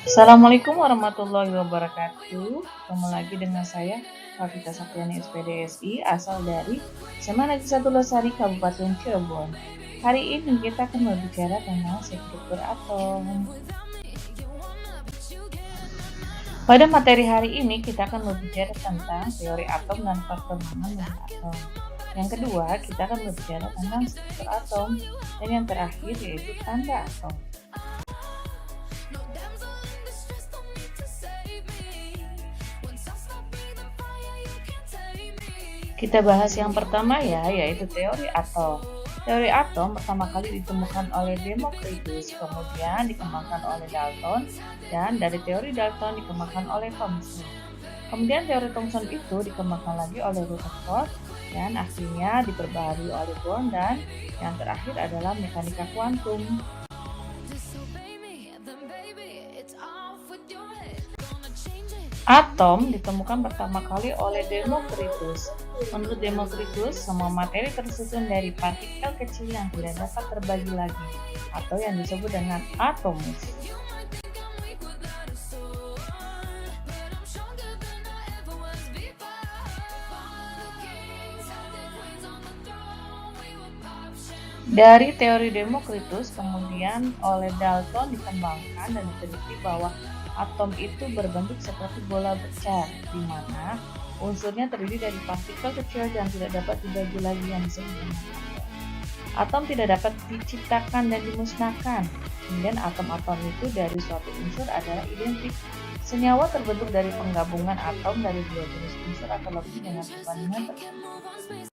Assalamualaikum warahmatullahi wabarakatuh. Ketemu lagi dengan saya, Rafika Sapriani SPDSI, asal dari SMA Negeri 1 Losari, Kabupaten Cirebon. Hari ini kita akan berbicara tentang struktur atom. Pada materi hari ini kita akan berbicara tentang teori atom dan perkembangan dari atom. Yang kedua, kita akan berbicara tentang struktur atom. Dan yang terakhir yaitu tanda atom. Kita bahas yang pertama ya, yaitu teori atom. Teori atom pertama kali ditemukan oleh Democritus, kemudian dikembangkan oleh Dalton, dan dari teori Dalton dikembangkan oleh Thomson. Kemudian teori Thomson itu dikembangkan lagi oleh Rutherford, dan akhirnya diperbaharui oleh Bohr, dan yang terakhir adalah mekanika kuantum. Atom ditemukan pertama kali oleh Democritus. Menurut Democritus, semua materi tersusun dari partikel kecil yang tidak dapat terbagi lagi, atau yang disebut dengan atomus. Dari teori Democritus kemudian oleh Dalton dikembangkan dan diteliti bahwa atom itu berbentuk seperti bola besar, di mana unsurnya terdiri dari partikel kecil yang tidak dapat dibagi lagi yang disebut dengan atom. Atom tidak dapat diciptakan dan dimusnahkan. Kemudian atom-atom itu dari suatu unsur adalah identik. Senyawa terbentuk dari penggabungan atom dari dua jenis unsur atau lebih dengan perbandingan tertentu.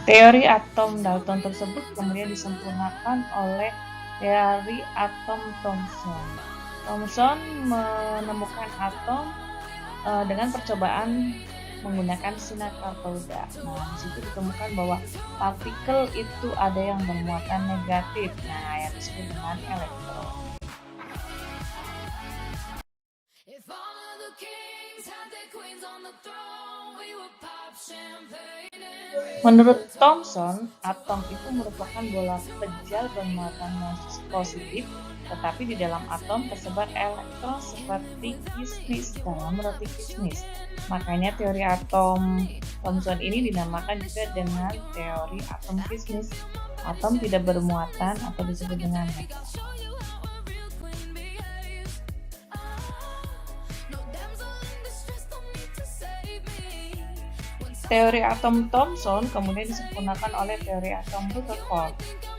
Teori atom Dalton tersebut kemudian disempurnakan oleh teori atom Thomson. Thomson menemukan atom dengan percobaan menggunakan sinar katoda. Nah, di situ ditemukan bahwa partikel itu ada yang bermuatan negatif. Nah, yang disebut dengan elektron. Menurut Thomson, atom itu merupakan bola pejal bermuatan positif, tetapi di dalam atom tersebar elektron seperti kismis dalam roti kismis. Makanya teori atom Thomson ini dinamakan juga dengan teori atom kismis. Atom tidak bermuatan atau disebut dengan neutron. Teori atom Thomson kemudian disempurnakan oleh teori atom Rutherford.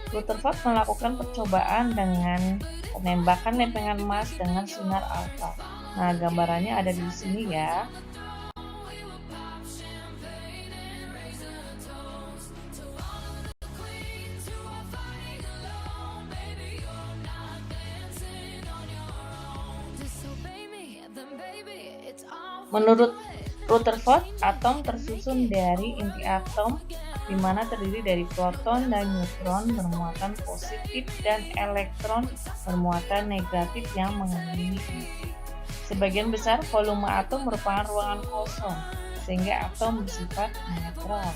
Rutherford melakukan percobaan dengan penembakan lempengan emas dengan sinar alfa. Nah, gambarannya ada di sini ya. Menurut Rutherford, atom tersusun dari inti atom, di mana terdiri dari proton dan neutron bermuatan positif dan elektron bermuatan negatif yang mengelilingi inti. Sebagian besar volume atom merupakan ruangan kosong, sehingga atom bersifat netral.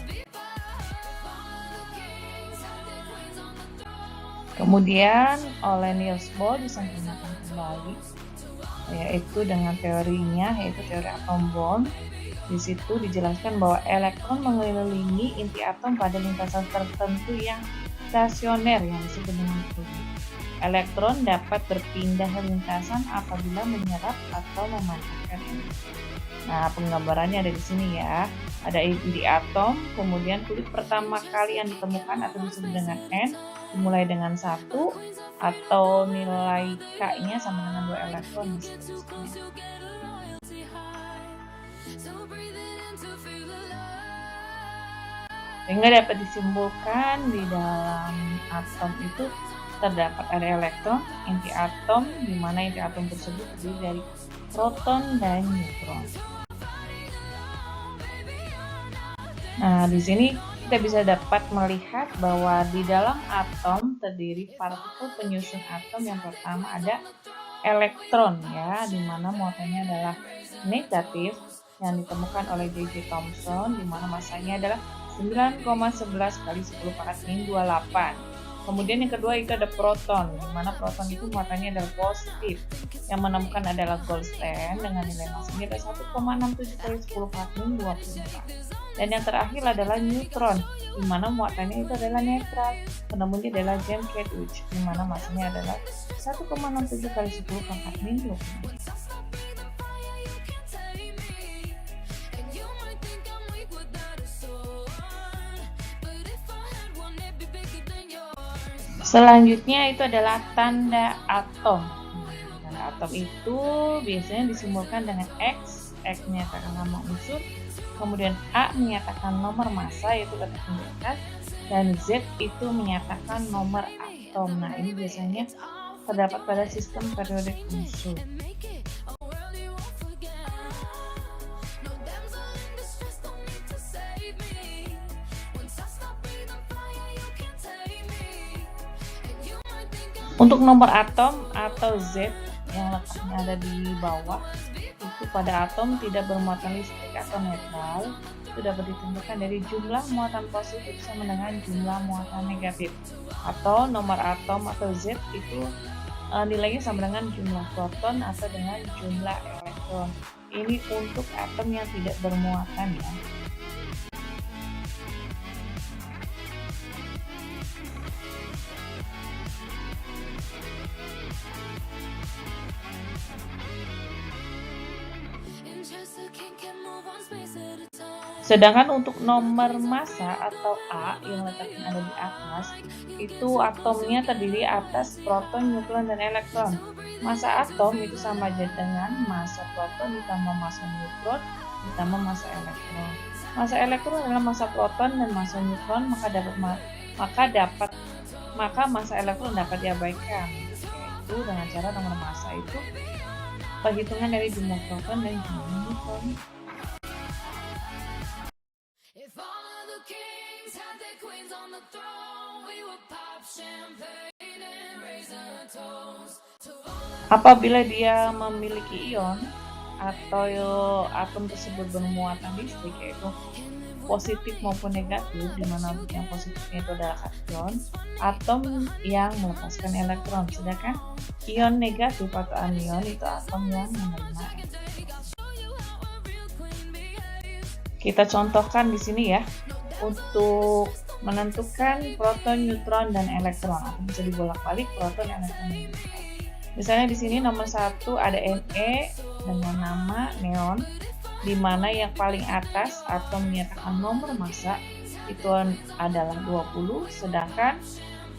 Kemudian oleh Niels Bohr disempurnakan kembali, yaitu dengan teorinya, yaitu teori atom Bohr. Di situ dijelaskan bahwa elektron mengelilingi inti atom pada lintasan tertentu yang stasioner yang disebut dengan fluid. Elektron dapat berpindah lintasan apabila menyerap atau memanfaatkan energi. Nah, penggambarannya ada di sini ya. Ada inti atom, kemudian fluid pertama kali yang ditemukan atau disebut dengan N, dimulai dengan 1 atau nilai K-nya sama dengan 2 elektron. Sehingga dapat disimpulkan di dalam atom itu terdapat ada elektron, inti atom, di mana inti atom tersebut terdiri dari proton dan neutron. Nah, di sini kita bisa dapat melihat bahwa di dalam atom terdiri partikel penyusun atom. Yang pertama ada elektron ya, di mana muatannya adalah negatif yang ditemukan oleh J.J. Thomson, di mana masanya adalah 9,11 kali 10 pangkat min 28. Kemudian yang kedua itu ada proton, di mana proton itu muatannya adalah positif. Yang menemukan adalah Goldstein dengan nilai masanya adalah 1,67 kali 10 pangkat min 24. Dan yang terakhir adalah neutron, di mana muatannya itu adalah netral. Penemunya adalah James Chadwick, di mana masanya adalah 1,67 kali 10 pangkat min 24. Selanjutnya itu adalah tanda atom. Tanda atom itu biasanya disimbolkan dengan X, X menyatakan nama unsur, kemudian A menyatakan nomor massa yaitu letak di atas, dan Z itu menyatakan nomor atom. Nah, ini biasanya terdapat pada sistem periodik unsur. Untuk nomor atom atau Z yang letaknya ada di bawah, itu pada atom tidak bermuatan listrik atau netral, itu dapat ditentukan dari jumlah muatan positif sama dengan jumlah muatan negatif. Atau nomor atom atau Z itu nilainya sama dengan jumlah proton atau dengan jumlah elektron. Ini untuk atom yang tidak bermuatan ya. Sedangkan untuk nomor massa atau A yang letaknya ada di atas, itu atomnya terdiri atas proton, neutron, dan elektron. Massa atom itu sama aja dengan massa proton ditambah massa neutron ditambah massa elektron. Massa elektron adalah massa proton dan massa neutron, maka massa elektron dapat diabaikan, yaitu dengan cara nomor massa itu perhitungan dari jumlah proton dan jumlah neutron. Apabila dia memiliki ion atau atom tersebut bermuatan listrik, yaitu positif maupun negatif, di mana untuk yang positifnya itu adalah kation, atom yang melepaskan elektron, sedangkan ion negatif atau anion itu atom yang menerima elektron. Kita contohkan di sini ya, untuk menentukan proton, neutron, dan elektron. Atau bisa dibolak-balik proton, elektron, dan neutron. Misalnya di sini nomor 1 ada Ne dengan nama neon, di mana yang paling atas atau menyatakan nomor massa itu adalah 20, sedangkan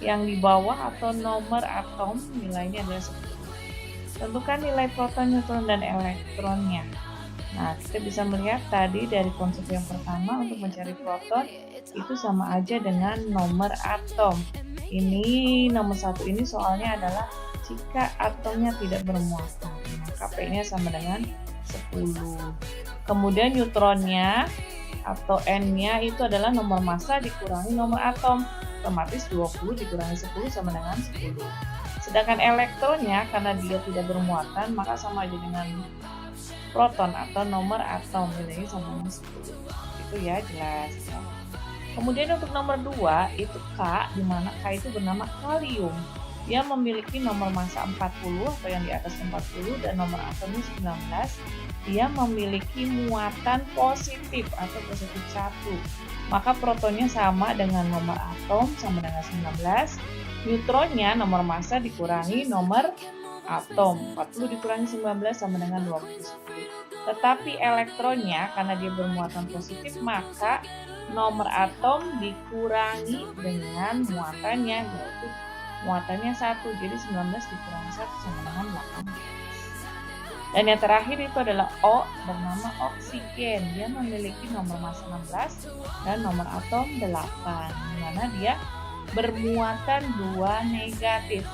yang di bawah atau nomor atom nilainya adalah 10. Tentukan nilai proton, neutron, dan elektronnya. Nah, kita bisa melihat tadi dari konsep yang pertama untuk mencari proton itu sama aja dengan nomor atom. Ini nomor 1 ini soalnya adalah jika atomnya tidak bermuatan, maka P-nya sama dengan 10. Kemudian neutronnya atau N-nya itu adalah nomor massa dikurangi nomor atom, otomatis 20 dikurangi 10 sama dengan 10. Sedangkan elektronnya karena dia tidak bermuatan, maka sama aja dengan proton atau nomor atom, nilainya sama dengan 10. Itu ya, jelas ya. Kemudian untuk nomor 2 itu K, di mana K itu bernama kalium. Dia memiliki nomor massa 40 atau yang di atas 40 dan nomor atomnya 19. Dia memiliki muatan positif atau positif 1. Maka protonnya sama dengan nomor atom sama dengan 19. Neutronnya nomor massa dikurangi nomor atom. 40 dikurangi 19 sama dengan 20. Tetapi elektronnya karena dia bermuatan positif, maka nomor atom dikurangi dengan muatannya, yaitu muatannya 1, jadi 19 dikurangi 1 sama dengan 18. Dan yang terakhir itu adalah O, bernama oksigen. Dia memiliki nomor massa 16 dan nomor atom 8, di mana dia bermuatan 2 negatif,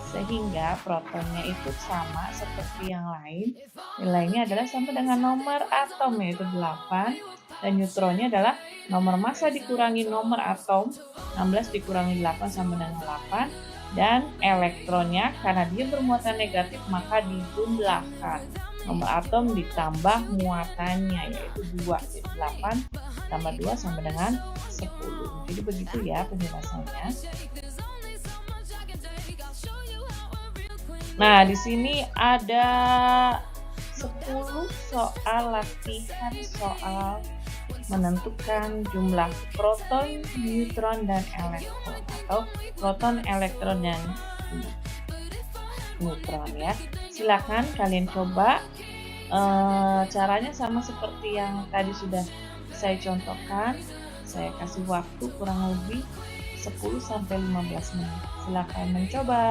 sehingga protonnya itu sama seperti yang lain, nilainya adalah sama dengan nomor atom yaitu 8, dan neutronnya adalah nomor massa dikurangi nomor atom, 16 dikurangi 8 sama dengan 8, dan elektronnya karena dia bermuatan negatif maka dijumlahkan nomor atom ditambah muatannya yaitu 2, jadi 8 tambah 2 sama dengan 10. Jadi begitu ya penjelasannya. Nah, di sini ada 10 soal latihan soal menentukan jumlah proton, neutron, dan elektron, atau proton, elektron, dan neutron ya. Silakan kalian coba. Caranya sama seperti yang tadi sudah saya contohkan. Saya kasih waktu kurang lebih 10-15 menit. Silakan mencoba.